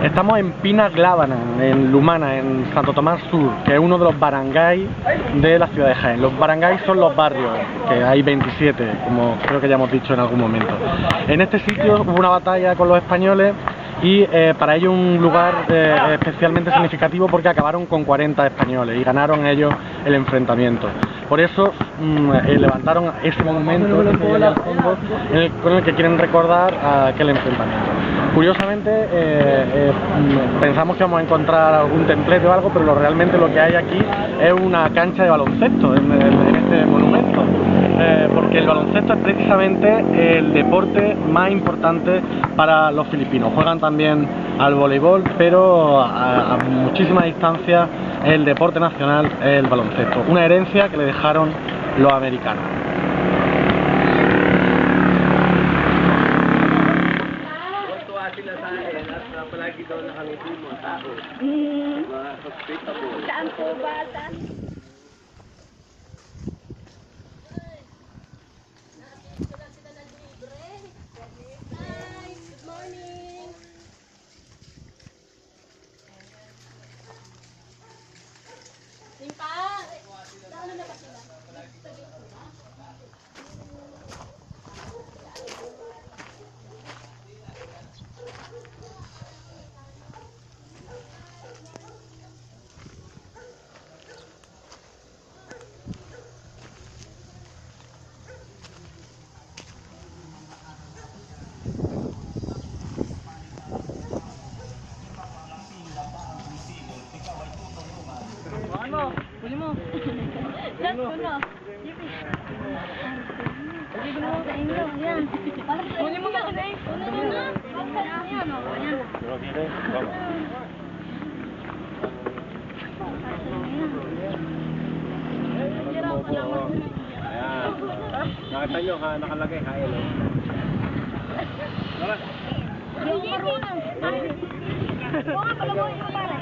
Estamos en Pina Glávana, en Lumana, en Santo Tomás Sur, que es uno de los barangays de la ciudad de Jaén. Los barangays son los barrios, que hay 27, como creo que ya hemos dicho en algún momento. En este sitio hubo una batalla con los españoles y para ello un lugar especialmente significativo porque acabaron con 40 españoles y ganaron ellos el enfrentamiento. Por eso levantaron ese monumento al fondo con el que quieren recordar aquel enfrentamiento. Curiosamente pensamos que vamos a encontrar algún templete o algo, pero realmente lo que hay aquí es una cancha de baloncesto en este monumento, porque el baloncesto es precisamente el deporte más importante para los filipinos. Juegan también al voleibol, pero a muchísima distancia el deporte nacional es el baloncesto, una herencia que le dejaron los americanos. Palagi daw nakangiti mo ang tao. Hospitable. Saan po ba? Saan? Good morning. Simpa! Saan na ba sila? Kunin mo. Yan, kunin mo. Kunin mo sa inyo. Yan. Kunin mo kasi. Kunin mo na. Yan, o. Yan. Ayan. Nakita nyo, nakalagay kain. Yung marunong. Oo nga, pala mo yung para.